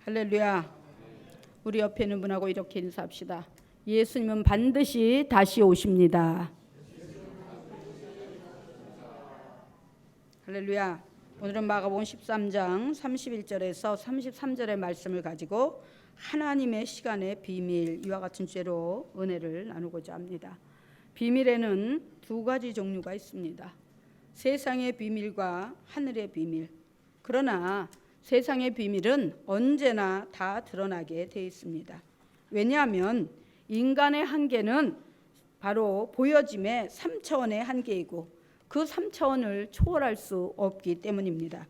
할렐루야. 우리 옆에 있는 분하고 이렇게 인사합시다. 예수님은 반드시 다시 오십니다. 할렐루야. 오늘은 마가복음 13장 31절에서 33절의 말씀을 가지고 하나님의 시간의 비밀, 이와 같은 주제로 은혜를 나누고자 합니다. 비밀에는 두 가지 종류가 있습니다. 세상의 비밀과 하늘의 비밀. 그러나 세상의 비밀은 언제나 다 드러나게 되어 있습니다. 왜냐하면 인간의 한계는 바로 보여짐의 3차원의 한계이고 그 3차원을 초월할 수 없기 때문입니다.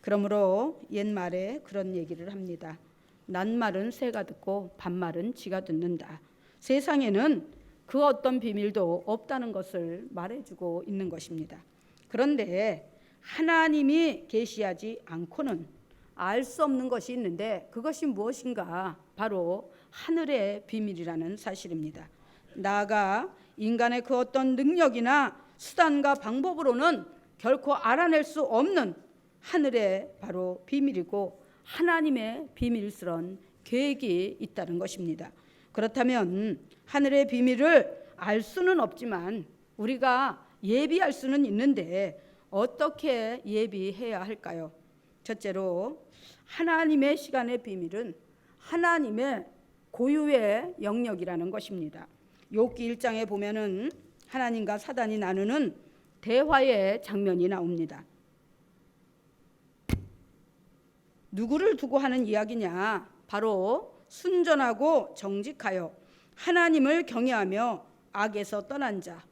그러므로 옛말에 그런 얘기를 합니다. 낮말은 새가 듣고 밤말은 쥐가 듣는다. 세상에는 그 어떤 비밀도 없다는 것을 말해주고 있는 것입니다. 그런데 하나님이 계시하지 않고는 알 수 없는 것이 있는데 그것이 무엇인가? 바로 하늘의 비밀이라는 사실입니다. 나아가 인간의 그 어떤 능력이나 수단과 방법으로는 결코 알아낼 수 없는 하늘의 바로 비밀이고 하나님의 비밀스러운 계획이 있다는 것입니다. 그렇다면 하늘의 비밀을 알 수는 없지만 우리가 예비할 수는 있는데 어떻게 예비해야 할까요? 첫째로 하나님의 시간의 비밀은 하나님의 고유의 영역이라는 것입니다. 욥기 1장에 보면은 하나님과 사단이 나누는 대화의 장면이 나옵니다. 누구를 두고 하는 이야기냐? 바로 순전하고 정직하여 하나님을 경외하며 악에서 떠난 자,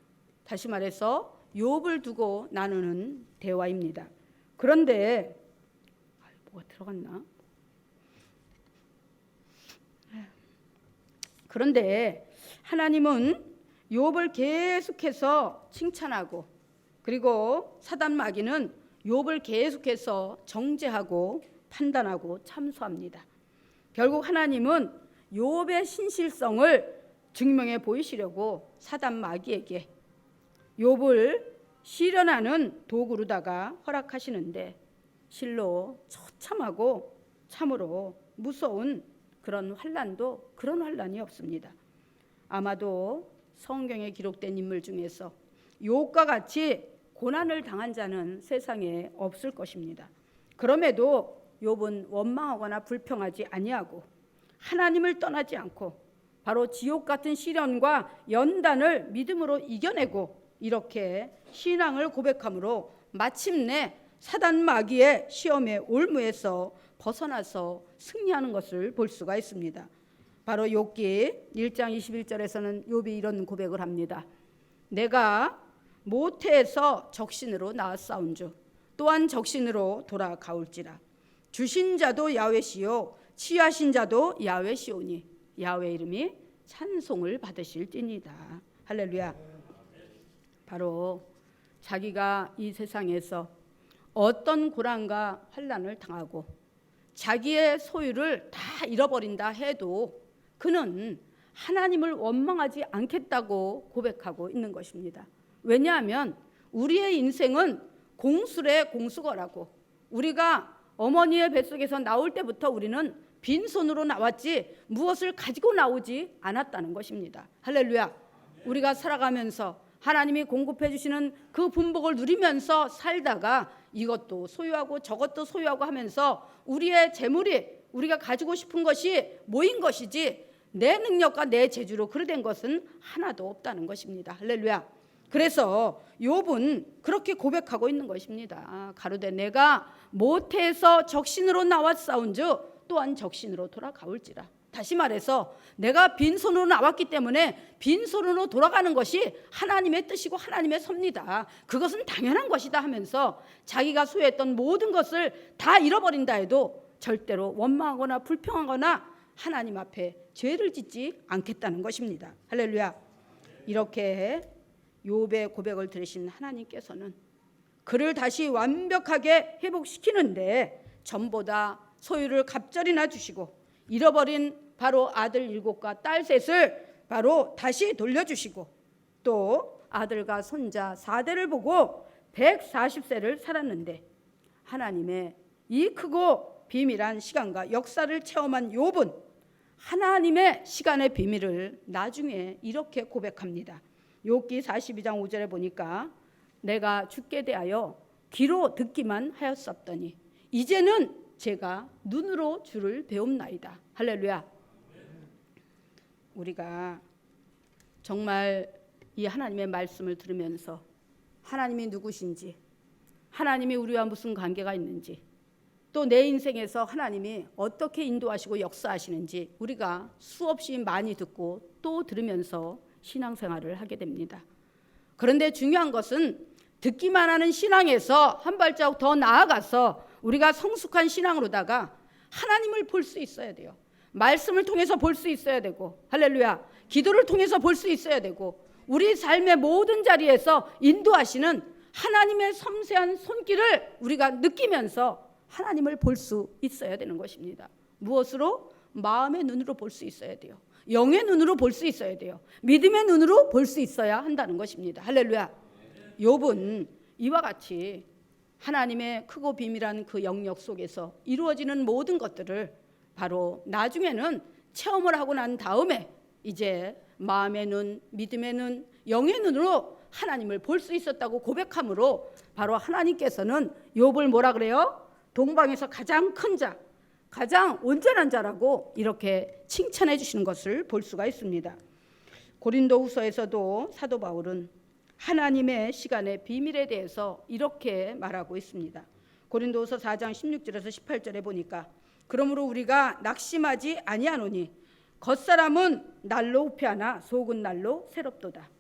다시 말해서 욥을 두고 나누는 대화입니다. 그런데 뭐가 들어갔나? 그런데 하나님은 욥을 계속해서 칭찬하고 그리고 사단 마귀는 욥을 계속해서 정죄하고 판단하고 참소합니다. 결국 하나님은 욥의 신실성을 증명해 보이시려고 사단 마귀에게 욥을 시련하는 도구로다가 허락하시는데 실로 처참하고 참으로 무서운 그런 환난도 그런 환난이 없습니다. 아마도 성경에 기록된 인물 중에서 욥과 같이 고난을 당한 자는 세상에 없을 것입니다. 그럼에도 욥은 원망하거나 불평하지 아니하고 하나님을 떠나지 않고 바로 지옥 같은 시련과 연단을 믿음으로 이겨내고 이렇게 신앙을 고백함으로 마침내 사단 마귀의 시험의 올무에서 벗어나서 승리하는 것을 볼 수가 있습니다. 바로 욥기 1장 21절에서는 욥이 이런 고백을 합니다. 내가 모태에서 적신으로 나왔사온즉 또한 적신으로 돌아가올지라. 주신 자도 야훼시요 취하신 자도 야훼시오니 야훼 이름이 찬송을 받으실지니이다. 할렐루야. 바로 자기가 이 세상에서 어떤 고난과 환난을 당하고 자기의 소유를 다 잃어버린다 해도 그는 하나님을 원망하지 않겠다고 고백하고 있는 것입니다. 왜냐하면 우리의 인생은 공수래 공수거라고 우리가 어머니의 뱃속에서 나올 때부터 우리는 빈손으로 나왔지 무엇을 가지고 나오지 않았다는 것입니다. 할렐루야. 우리가 살아가면서 하나님이 공급해 주시는 그 분복을 누리면서 살다가 이것도 소유하고 저것도 소유하고 하면서 우리의 재물이 우리가 가지고 싶은 것이 모인 것이지 내 능력과 내 재주로 그르된 것은 하나도 없다는 것입니다. 할렐루야. 그래서 욥은 그렇게 고백하고 있는 것입니다. 가로되 내가 모태에서 적신으로 나왔사온즉 또한 적신으로 돌아가올지라. 다시 말해서 내가 빈손으로 나왔기 때문에 빈손으로 돌아가는 것이 하나님의 뜻이고 하나님의 섭니다. 그것은 당연한 것이다 하면서 자기가 소유했던 모든 것을 다 잃어버린다 해도 절대로 원망하거나 불평하거나 하나님 앞에 죄를 짓지 않겠다는 것입니다. 할렐루야. 이렇게 욥의 고백을 들으신 하나님께서는 그를 다시 완벽하게 회복시키는데 전보다 소유를 갑절이나 주시고 잃어버린 바로 아들 7과 딸 3을 바로 다시 돌려주시고 또 아들과 손자 4대를 보고 140세를 살았는데 하나님의 이 크고 비밀한 시간과 역사를 체험한 욥은 하나님의 시간의 비밀을 나중에 이렇게 고백합니다. 욥기 42장 5절에 보니까 내가 주께 대하여 귀로 듣기만 하였었더니 이제는 제가 눈으로 주를 배움나이다. 할렐루야. 우리가 정말 이 하나님의 말씀을 들으면서 하나님이 누구신지, 하나님이 우리와 무슨 관계가 있는지, 또 내 인생에서 하나님이 어떻게 인도하시고 역사하시는지 우리가 수없이 많이 듣고 또 들으면서 신앙생활을 하게 됩니다. 그런데 중요한 것은 듣기만 하는 신앙에서 한 발자국 더 나아가서 우리가 성숙한 신앙으로다가 하나님을 볼 수 있어야 돼요. 말씀을 통해서 볼 수 있어야 되고, 할렐루야, 기도를 통해서 볼 수 있어야 되고, 우리 삶의 모든 자리에서 인도하시는 하나님의 섬세한 손길을 우리가 느끼면서 하나님을 볼 수 있어야 되는 것입니다. 무엇으로? 마음의 눈으로 볼 수 있어야 돼요. 영의 눈으로 볼 수 있어야 돼요. 믿음의 눈으로 볼 수 있어야 한다는 것입니다. 할렐루야. 욥은 이와 같이 하나님의 크고 비밀한 그 영역 속에서 이루어지는 모든 것들을 바로 나중에는 체험을 하고 난 다음에 이제 마음의 눈, 믿음의 눈, 영의 눈으로 하나님을 볼 수 있었다고 고백함으로 바로 하나님께서는 욥을 뭐라 그래요? 동방에서 가장 큰 자, 가장 온전한 자라고 이렇게 칭찬해 주시는 것을 볼 수가 있습니다. 고린도후서에서도 사도 바울은 하나님의 시간의 비밀에 대해서 이렇게 말하고 있습니다. 고린도후서 4장 16절에서 18절에 보니까 그러므로 우리가 낙심하지 아니하노니 겉사람은 날로 후패하나 속은 날로 새롭도다.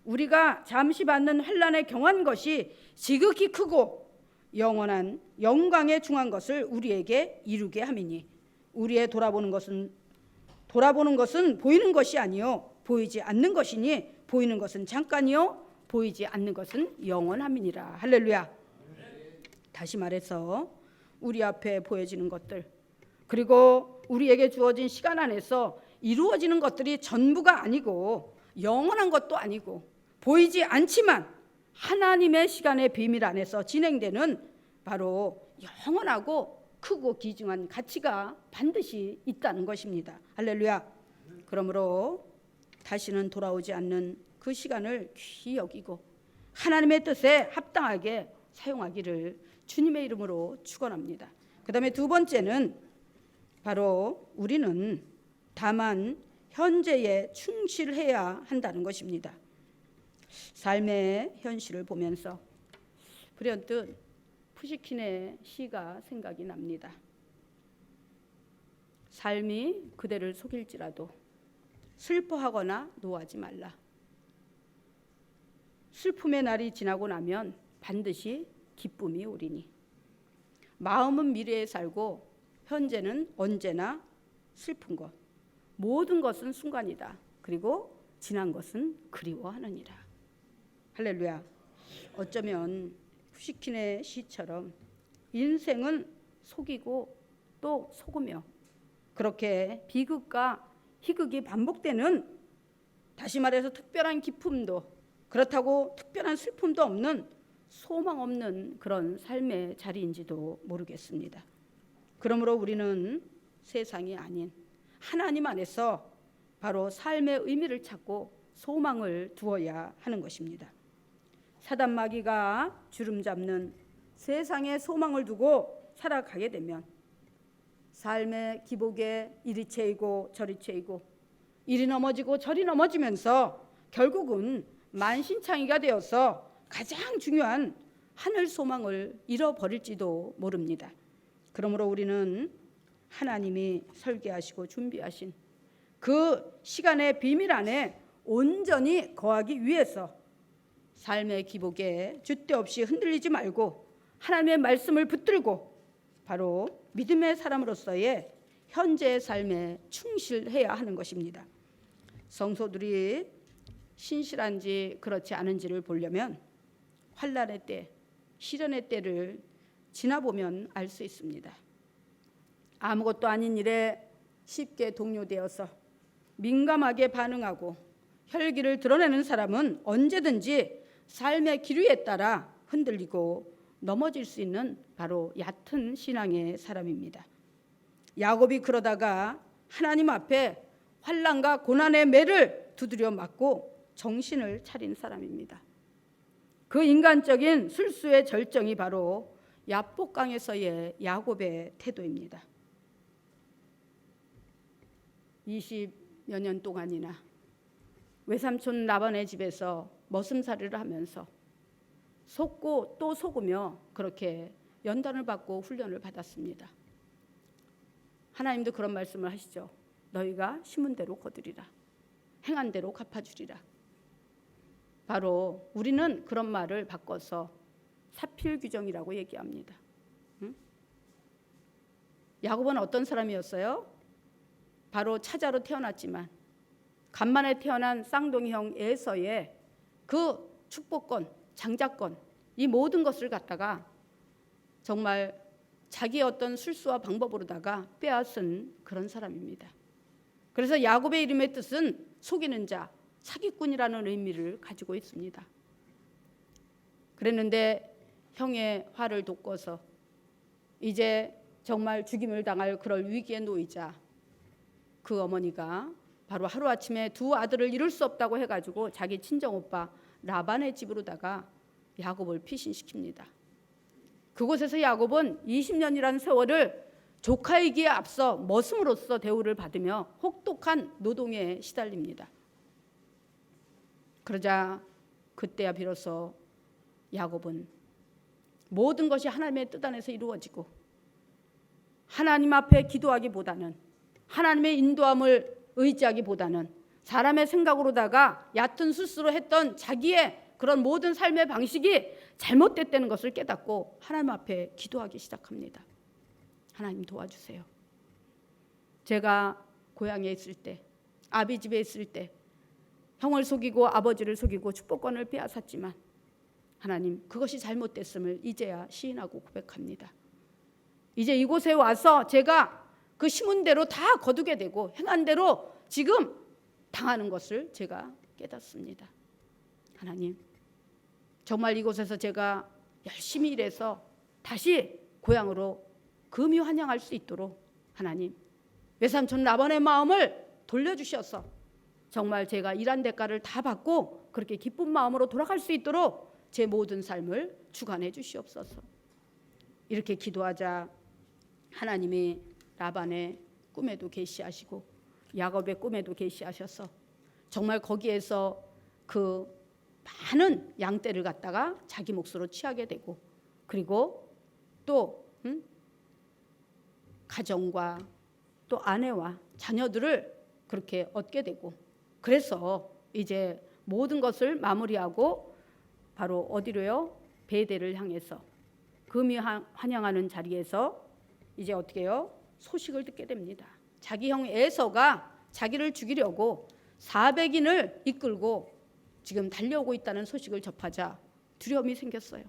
우리가 잠시 받는 환난에 경한 것이 지극히 크고 영원한 영광에 중한 것을 우리에게 이루게 함이니 우리의 돌아보는 것은 보이는 것이 아니요 보이지 않는 것이니 보이는 것은 잠깐이요 보이지 않는 것은 영원함이니라. 할렐루야. 다시 말해서 우리 앞에 보여지는 것들 그리고 우리에게 주어진 시간 안에서 이루어지는 것들이 전부가 아니고 영원한 것도 아니고 보이지 않지만 하나님의 시간의 비밀 안에서 진행되는 바로 영원하고 크고 귀중한 가치가 반드시 있다는 것입니다. 할렐루야. 그러므로 다시는 돌아오지 않는 그 시간을 귀히 여기고 하나님의 뜻에 합당하게 사용하기를 주님의 이름으로 축원합니다. 그 다음에 두 번째는 바로 우리는 다만 현재에 충실해야 한다는 것입니다. 삶의 현실을 보면서 불현듯 푸시킨의 시가 생각이 납니다. 삶이 그대를 속일지라도 슬퍼하거나 노하지 말라. 슬픔의 날이 지나고 나면 반드시 기쁨이 오리니 마음은 미래에 살고 현재는 언제나 슬픈 것 모든 것은 순간이다. 그리고 지난 것은 그리워하느니라. 할렐루야. 어쩌면 푸시킨의 시처럼 인생은 속이고 또 속으며 그렇게 비극과 희극이 반복되는 다시 말해서 특별한 기쁨도 그렇다고 특별한 슬픔도 없는 소망 없는 그런 삶의 자리인지도 모르겠습니다. 그러므로 우리는 세상이 아닌 하나님 안에서 바로 삶의 의미를 찾고 소망을 두어야 하는 것입니다. 사단 마귀가 주름 잡는 세상의 소망을 두고 살아가게 되면 삶의 기복에 이리 채이고 저리 채이고 이리 넘어지고 저리 넘어지면서 결국은 만신창이가 되어서 가장 중요한 하늘 소망을 잃어버릴지도 모릅니다. 그러므로 우리는 하나님이 설계하시고 준비하신 그 시간의 비밀 안에 온전히 거하기 위해서 삶의 기복에 줏대 없이 흔들리지 말고 하나님의 말씀을 붙들고 바로 믿음의 사람으로서의 현재의 삶에 충실해야 하는 것입니다. 성도들이 신실한지 그렇지 않은지를 보려면 환난의 때, 시련의 때를 지나보면 알 수 있습니다. 아무것도 아닌 일에 쉽게 동요되어서 민감하게 반응하고 혈기를 드러내는 사람은 언제든지 삶의 기류에 따라 흔들리고 넘어질 수 있는 바로 얕은 신앙의 사람입니다. 야곱이 그러다가 하나님 앞에 환난과 고난의 매를 두드려 맞고 정신을 차린 사람입니다. 그 인간적인 술수의 절정이 바로 야복강에서의 야곱의 태도입니다. 20여 년 동안이나 외삼촌 라반의 집에서 머슴살이를 하면서 속고 또 속으며 그렇게 연단을 받고 훈련을 받았습니다. 하나님도 그런 말씀을 하시죠. 너희가 심은 대로 거두리라. 행한 대로 갚아주리라. 바로 우리는 그런 말을 바꿔서 사필규정이라고 얘기합니다. 야곱은 어떤 사람이었어요? 바로 차자로 태어났지만 간만에 태어난 쌍둥이 형 에서의 그 축복권, 장자권, 이 모든 것을 갖다가 정말 자기의 어떤 술수와 방법으로다가 빼앗은 그런 사람입니다. 그래서 야곱의 이름의 뜻은 속이는 자, 사기꾼이라는 의미를 가지고 있습니다. 그랬는데 형의 화를 돋궈서 이제 정말 죽임을 당할 그럴 위기에 놓이자 그 어머니가 바로 하루아침에 두 아들을 이룰 수 없다고 해가지고 자기 친정오빠 라반의 집으로다가 야곱을 피신시킵니다. 그곳에서 야곱은 20년이라는 세월을 조카이기에 앞서 머슴으로서 대우를 받으며 혹독한 노동에 시달립니다. 그러자 그때야 비로소 야곱은 모든 것이 하나님의 뜻 안에서 이루어지고 하나님 앞에 기도하기보다는 하나님의 인도함을 의지하기보다는 사람의 생각으로다가 얕은 술수로 했던 자기의 그런 모든 삶의 방식이 잘못됐다는 것을 깨닫고 하나님 앞에 기도하기 시작합니다. 하나님 도와주세요. 제가 고향에 있을 때, 아비 집에 있을 때 형을 속이고 아버지를 속이고 축복권을 빼앗았지만 하나님 그것이 잘못됐음을 이제야 시인하고 고백합니다. 이제 이곳에 와서 제가 그 심은 대로 다 거두게 되고 행한 대로 지금 당하는 것을 제가 깨닫습니다. 하나님 정말 이곳에서 제가 열심히 일해서 다시 고향으로 금이 환영할 수 있도록 하나님 외삼촌 라반의 마음을 돌려주셔서 정말 제가 일한 대가를 다 받고 그렇게 기쁜 마음으로 돌아갈 수 있도록 제 모든 삶을 주관해 주시옵소서. 이렇게 기도하자 하나님이 라반의 꿈에도 계시하시고 야곱의 꿈에도 계시하셔서 정말 거기에서 그 많은 양떼를 갖다가 자기 몫으로 취하게 되고 그리고 또 가정과 또 아내와 자녀들을 그렇게 얻게 되고 그래서 이제 모든 것을 마무리하고 바로 어디로요? 베델을 향해서 금이 환영하는 자리에서 이제 어떻게 해요? 소식을 듣게 됩니다. 자기 형 에서가 자기를 죽이려고 400인을 이끌고 지금 달려오고 있다는 소식을 접하자 두려움이 생겼어요.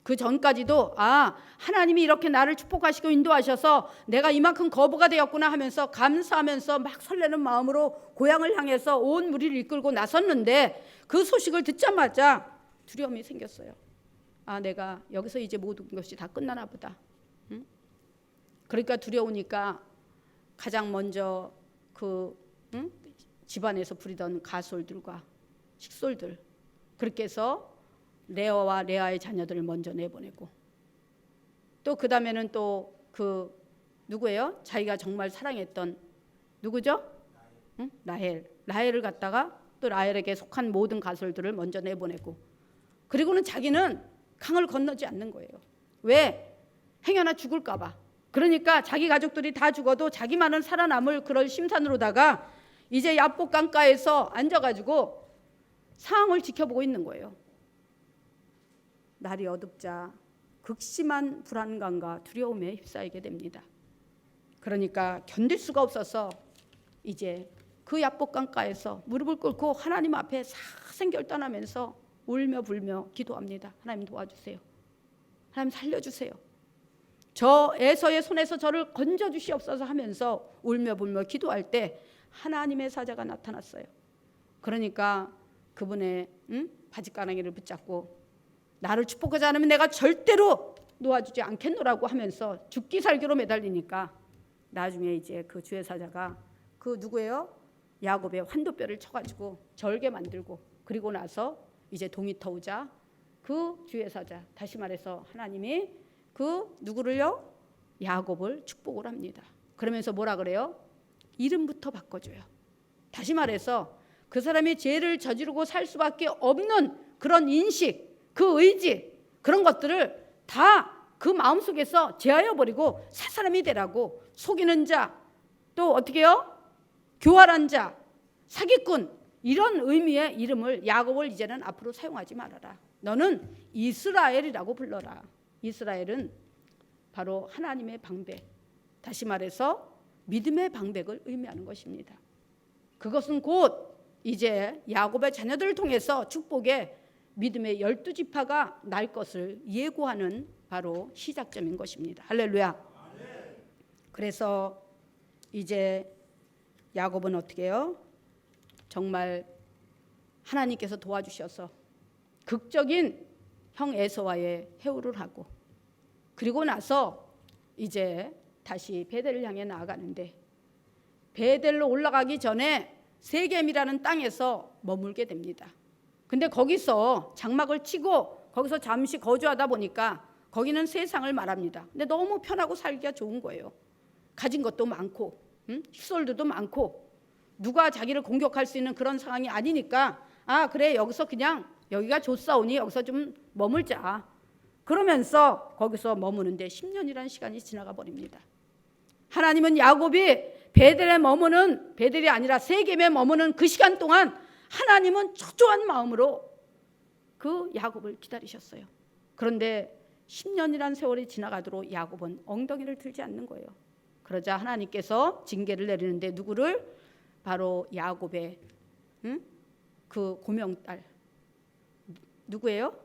그 전까지도 하나님이 이렇게 나를 축복하시고 인도하셔서 내가 이만큼 거부가 되었구나 하면서 감사하면서 막 설레는 마음으로 고향을 향해서 온 무리를 이끌고 나섰는데 그 소식을 듣자마자 두려움이 생겼어요. 내가 여기서 이제 모든 것이 다 끝나나 보다. 그러니까 두려우니까 가장 먼저 그 집안에서 부리던 가솔들과 식솔들 그렇게 해서 레아와 레아의 자녀들을 먼저 내보내고 또 그 다음에는 또 그 누구예요? 자기가 정말 사랑했던 누구죠? 라헬을 갖다가 또 라헬에게 속한 모든 가솔들을 먼저 내보내고 그리고는 자기는 강을 건너지 않는 거예요. 왜? 행여나 죽을까 봐. 그러니까 자기 가족들이 다 죽어도 자기만은 살아남을 그럴 심산으로다가 이제 야복 강가에서 앉아가지고 상황을 지켜보고 있는 거예요. 날이 어둡자 극심한 불안감과 두려움에 휩싸이게 됩니다. 그러니까 견딜 수가 없어서 이제 그 야복 강가에서 무릎을 꿇고 하나님 앞에 사생결단하면서 울며 불며 기도합니다. 하나님 도와주세요. 하나님 살려주세요. 저 에서의 손에서 저를 건져주시옵소서 하면서 울며 불며 기도할 때 하나님의 사자가 나타났어요. 그러니까 그분의 바짓가랑이를 붙잡고 나를 축복하지 않으면 내가 절대로 놓아주지 않겠노라고 하면서 죽기 살기로 매달리니까 나중에 이제 그 주회사자가 그 누구예요? 야곱의 환도뼈를 쳐가지고 절개 만들고, 그리고 나서 이제 동이 터우자 그 주회사자, 다시 말해서 하나님이 그 누구를요? 야곱을 축복을 합니다. 그러면서 뭐라 그래요? 이름부터 바꿔줘요. 다시 말해서 그 사람이 죄를 저지르고 살 수밖에 없는 그런 인식, 그 의지, 그런 것들을 다 그 마음속에서 제하여 버리고 새 사람이 되라고. 속이는 자, 또 어떻게 해요? 교활한 자, 사기꾼, 이런 의미의 이름을 야곱을 이제는 앞으로 사용하지 말아라. 너는 이스라엘이라고 불러라. 이스라엘은 바로 하나님의 방백, 다시 말해서 믿음의 방백을 의미하는 것입니다. 그것은 곧 이제 야곱의 자녀들을 통해서 축복의 믿음의 12지파가 날 것을 예고하는 바로 시작점인 것입니다. 할렐루야. 그래서 이제 야곱은 어떻게 해요? 정말 하나님께서 도와주셔서 극적인 형 에서와의 회유를 하고, 그리고 나서 이제 다시 베델을 향해 나아가는데, 베델로 올라가기 전에 세겜이라는 땅에서 머물게 됩니다. 근데 거기서 장막을 치고 거기서 잠시 거주하다 보니까 거기는 세상을 말합니다. 근데 너무 편하고 살기가 좋은 거예요. 가진 것도 많고, 시설들도 많고, 누가 자기를 공격할 수 있는 그런 상황이 아니니까, 아 그래 여기서 그냥 여기가 좋사오니 여기서 좀 머물자. 그러면서 거기서 머무는데 10년이라는 시간이 지나가 버립니다. 하나님은 야곱이 베델에 머무는, 베델이 아니라 세겜에 머무는 그 시간 동안 하나님은 초조한 마음으로 그 야곱을 기다리셨어요. 그런데 10년이라는 세월이 지나가도록 야곱은 엉덩이를 들지 않는 거예요. 그러자 하나님께서 징계를 내리는데 누구를? 바로 야곱의 그 고명딸 누구예요?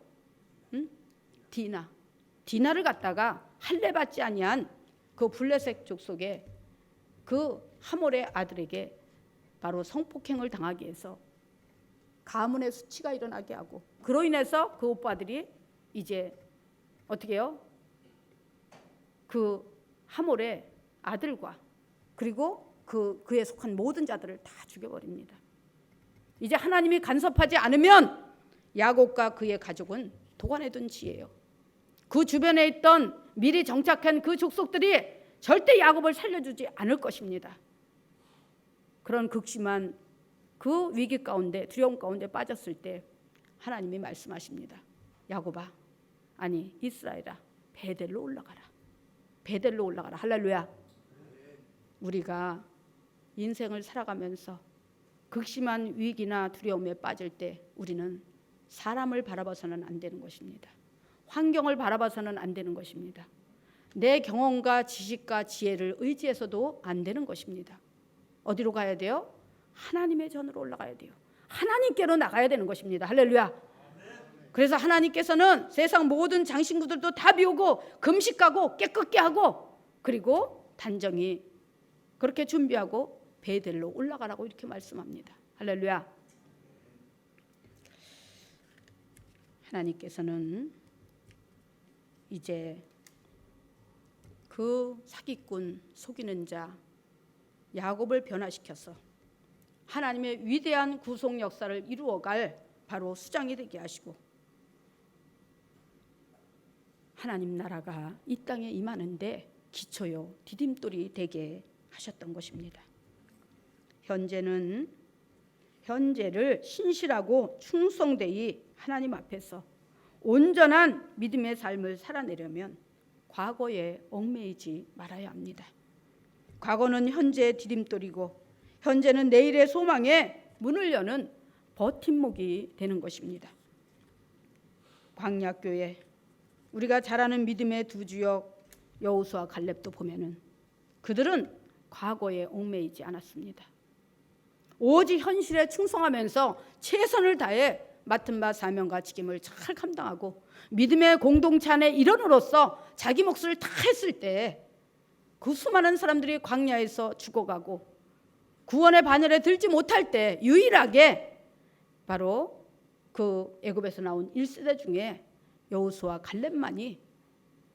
디나를 갖다가 할례 받지 아니한 그 블레셋 족속의 그 하몰의 아들에게 바로 성폭행을 당하게 해서 가문의 수치가 일어나게 하고, 그로 인해서 그 오빠들이 이제 어떻게 해요? 그 하몰의 아들과 그리고 그에 속한 모든 자들을 다 죽여버립니다. 이제 하나님이 간섭하지 않으면 야곱과 그의 가족은 도관에 둔 지예요. 그 주변에 있던 미리 정착한 그 족속들이 절대 야곱을 살려주지 않을 것입니다. 그런 극심한 그 위기 가운데, 두려움 가운데 빠졌을 때 하나님이 말씀하십니다. 야곱아, 아니 이스라엘아, 베델로 올라가라. 베델로 올라가라. 할렐루야. 우리가 인생을 살아가면서 극심한 위기나 두려움에 빠질 때 우리는 사람을 바라봐서는 안 되는 것입니다. 환경을 바라봐서는 안 되는 것입니다. 내 경험과 지식과 지혜를 의지해서도 안 되는 것입니다. 어디로 가야 돼요? 하나님의 전으로 올라가야 돼요. 하나님께로 나가야 되는 것입니다. 할렐루야. 그래서 하나님께서는 세상 모든 장신구들도 다 비우고 금식하고 깨끗게 하고, 그리고 단정히 그렇게 준비하고 베델로 올라가라고 이렇게 말씀합니다. 할렐루야. 하나님께서는 이제 그 사기꾼, 속이는 자 야곱을 변화시켜서 하나님의 위대한 구속 역사를 이루어갈 바로 수장이 되게 하시고, 하나님 나라가 이 땅에 임하는데 기초요 디딤돌이 되게 하셨던 것입니다. 현재를 신실하고 충성되이 하나님 앞에서 온전한 믿음의 삶을 살아내려면 과거에 얽매이지 말아야 합니다. 과거는 현재의 디딤돌이고 현재는 내일의 소망에 문을 여는 버팀목이 되는 것입니다. 광야교회, 우리가 잘 아는 믿음의 두 주역 여호수아 갈렙도 보면은 그들은 과거에 얽매이지 않았습니다. 오직 현실에 충성하면서 최선을 다해 맡은 바 사명과 직임을 잘 감당하고 믿음의 공동체 안의 일원으로서 자기 몫을 다 했을 때 그 수많은 사람들이 광야에서 죽어가고 구원의 반열에 들지 못할 때 유일하게 바로 그 애굽에서 나온 1세대 중에 여호수아 갈렙만이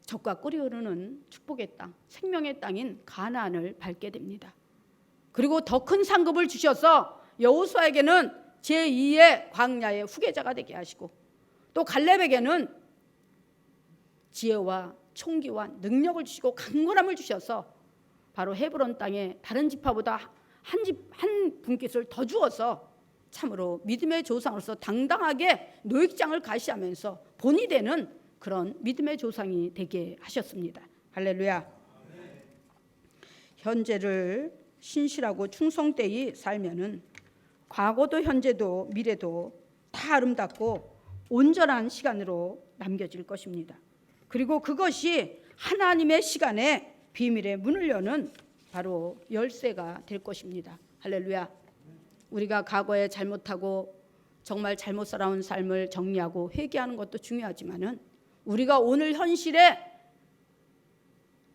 젖과 꿀이 흐르는 축복의 땅, 생명의 땅인 가나안을 밟게 됩니다. 그리고 더 큰 상급을 주셔서 여호수아에게는 제2의 광야의 후계자가 되게 하시고, 또 갈렙에게는 지혜와 총기와 능력을 주시고 강건함을 주셔서 바로 헤브론 땅에 다른 지파보다 한 분깃을 더 주어서 참으로 믿음의 조상으로서 당당하게 노획장을 가시하면서 본이 되는 그런 믿음의 조상이 되게 하셨습니다. 할렐루야. 현재를 신실하고 충성되이 살면은 과거도 현재도 미래도 다 아름답고 온전한 시간으로 남겨질 것입니다. 그리고 그것이 하나님의 시간에 비밀의 문을 여는 바로 열쇠가 될 것입니다. 할렐루야. 우리가 과거에 잘못하고 정말 잘못 살아온 삶을 정리하고 회개하는 것도 중요하지만은 우리가 오늘 현실에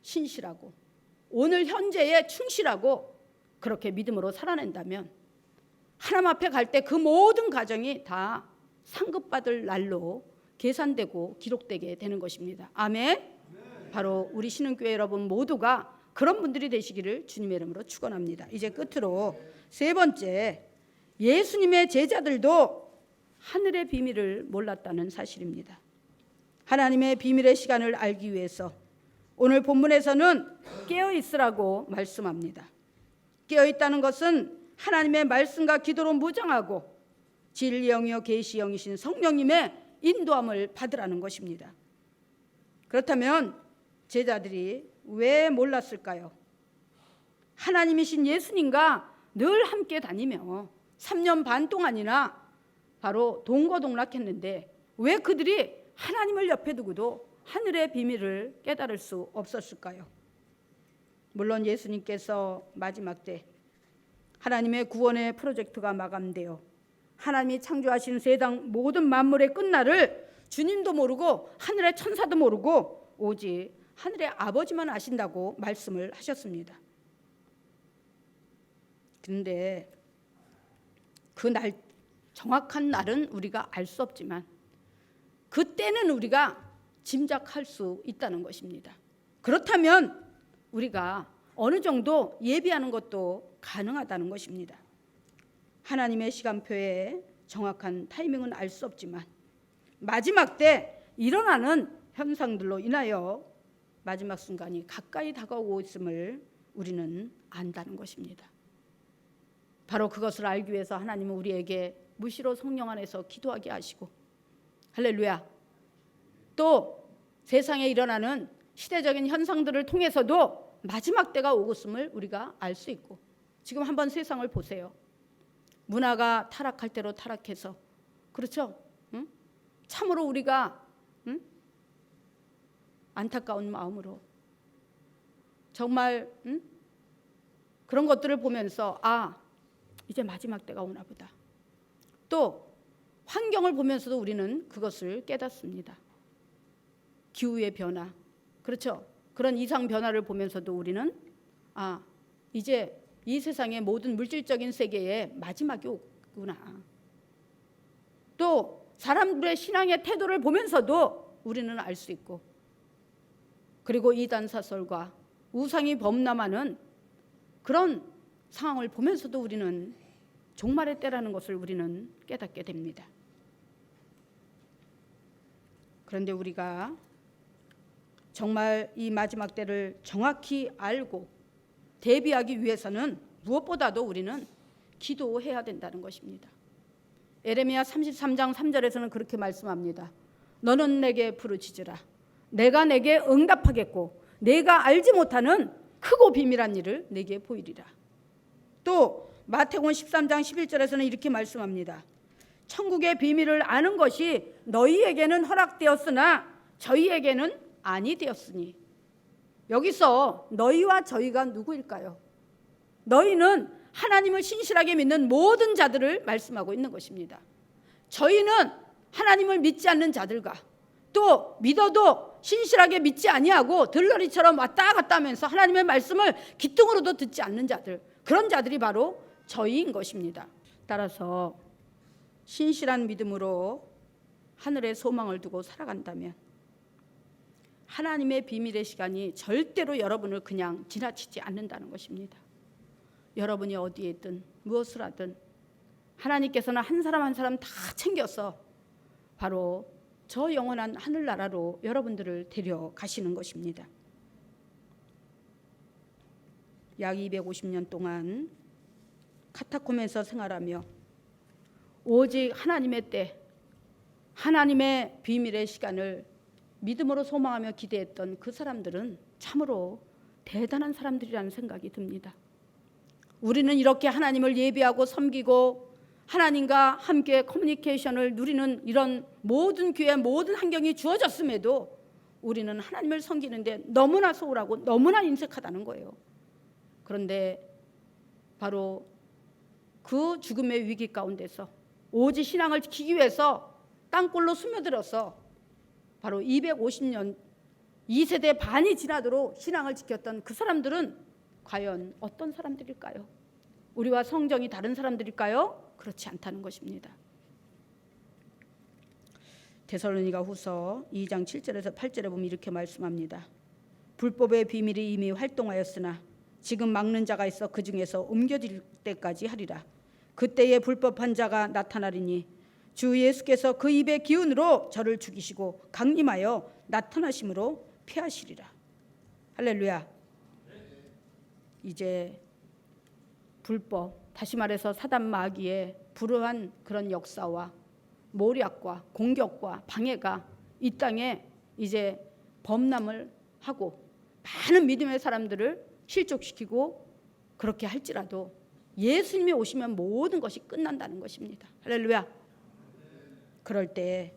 신실하고 오늘 현재에 충실하고 그렇게 믿음으로 살아낸다면 하나님 앞에 갈 때 그 모든 과정이 다 상급받을 날로 계산되고 기록되게 되는 것입니다. 아멘. 바로 우리 신흥교회 여러분 모두가 그런 분들이 되시기를 주님의 이름으로 축원합니다. 이제 끝으로 세 번째, 예수님의 제자들도 하늘의 비밀을 몰랐다는 사실입니다. 하나님의 비밀의 시간을 알기 위해서 오늘 본문에서는 깨어 있으라고 말씀합니다. 깨어 있다는 것은 하나님의 말씀과 기도로 무장하고 진리 영이요 계시 영이신 성령님의 인도함을 받으라는 것입니다. 그렇다면 제자들이 왜 몰랐을까요? 하나님이신 예수님과 늘 함께 다니며 3년 반 동안이나 바로 동거동락했는데 왜 그들이 하나님을 옆에 두고도 하늘의 비밀을 깨달을 수 없었을까요? 물론 예수님께서 마지막 때 하나님의 구원의 프로젝트가 마감되어 하나님이 창조하신 세상 모든 만물의 끝날을 주님도 모르고 하늘의 천사도 모르고 오직 하늘의 아버지만 아신다고 말씀을 하셨습니다. 그런데 그 날, 정확한 날은 우리가 알 수 없지만 그때는 우리가 짐작할 수 있다는 것입니다. 그렇다면 우리가 어느 정도 예비하는 것도 가능하다는 것입니다. 하나님의 시간표에 정확한 타이밍은 알 수 없지만 마지막 때 일어나는 현상들로 인하여 마지막 순간이 가까이 다가오고 있음을 우리는 안다는 것입니다. 바로 그것을 알기 위해서 하나님은 우리에게 무시로 성령 안에서 기도하게 하시고, 할렐루야, 또 세상에 일어나는 시대적인 현상들을 통해서도 마지막 때가 오고 있음을 우리가 알 수 있고, 지금 한번 세상을 보세요. 문화가 타락할 대로 타락해서, 그렇죠? 응? 참으로 우리가 안타까운 마음으로 정말 그런 것들을 보면서 이제 마지막 때가 오나 보다. 또 환경을 보면서도 우리는 그것을 깨닫습니다. 기후의 변화, 그렇죠? 그런 이상 변화를 보면서도 우리는 이제 이 세상의 모든 물질적인 세계의 마지막이 오구나. 또 사람들의 신앙의 태도를 보면서도 우리는 알 수 있고, 그리고 이단 사설과 우상이 범람하는 그런 상황을 보면서도 우리는 종말의 때라는 것을 우리는 깨닫게 됩니다. 그런데 우리가 정말 이 마지막 때를 정확히 알고 대비하기 위해서는 무엇보다도 우리는 기도해야 된다는 것입니다. 에레미야 33장 3절에서는 그렇게 말씀합니다. 너는 내게 부르짖으라. 내가 내게 응답하겠고 내가 알지 못하는 크고 비밀한 일을 내게 보이리라. 또 마태복음 13장 11절에서는 이렇게 말씀합니다. 천국의 비밀을 아는 것이 너희에게는 허락되었으나 저희에게는 아니 되었으니. 여기서 너희와 저희가 누구일까요? 너희는 하나님을 신실하게 믿는 모든 자들을 말씀하고 있는 것입니다. 저희는 하나님을 믿지 않는 자들과 또 믿어도 신실하게 믿지 아니하고 들러리처럼 왔다 갔다 하면서 하나님의 말씀을 귀등으로도 듣지 않는 자들, 그런 자들이 바로 저희인 것입니다. 따라서 신실한 믿음으로 하늘의 소망을 두고 살아간다면 하나님의 비밀의 시간이 절대로 여러분을 그냥 지나치지 않는다는 것입니다. 여러분이 어디에 있든 무엇을 하든 하나님께서는 한 사람 한 사람 다 챙겨서 바로 저 영원한 하늘나라로 여러분들을 데려가시는 것입니다. 약 250년 동안 카타콤에서 생활하며 오직 하나님의 때, 하나님의 비밀의 시간을 믿음으로 소망하며 기대했던 그 사람들은 참으로 대단한 사람들이라는 생각이 듭니다. 우리는 이렇게 하나님을 예배하고 섬기고 하나님과 함께 커뮤니케이션을 누리는 이런 모든 교회 모든 환경이 주어졌음에도 우리는 하나님을 섬기는데 너무나 소홀하고 너무나 인색하다는 거예요. 그런데 바로 그 죽음의 위기 가운데서 오직 신앙을 지키기 위해서 땅굴로 스며들어서 바로 250년 2세대 반이 지나도록 신앙을 지켰던 그 사람들은 과연 어떤 사람들일까요? 우리와 성정이 다른 사람들일까요? 그렇지 않다는 것입니다. 데살로니가 후서 2장 7절에서 8절에 보면 이렇게 말씀합니다. 불법의 비밀이 이미 활동하였으나 지금 막는 자가 있어 그 중에서 옮겨질 때까지 하리라. 그때에 불법한 자가 나타나리니 주 예수께서 그 입의 기운으로 저를 죽이시고 강림하여 나타나심으로 피하시리라. 할렐루야. 이제 불법, 다시 말해서 사단 마귀의 불우한 그런 역사와 모략과 공격과 방해가 이 땅에 이제 범람을 하고 많은 믿음의 사람들을 실족시키고 그렇게 할지라도 예수님이 오시면 모든 것이 끝난다는 것입니다. 할렐루야. 그럴 때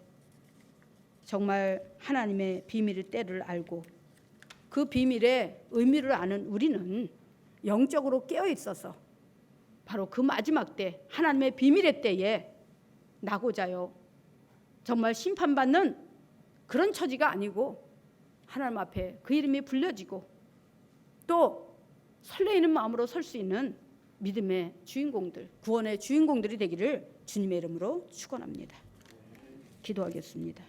정말 하나님의 비밀의 때를 알고 그 비밀의 의미를 아는 우리는 영적으로 깨어 있어서 바로 그 마지막 때 하나님의 비밀의 때에 나고자요 정말 심판받는 그런 처지가 아니고 하나님 앞에 그 이름이 불려지고 또 설레이는 마음으로 설 수 있는 믿음의 주인공들, 구원의 주인공들이 되기를 주님의 이름으로 축원합니다. 기도하겠습니다.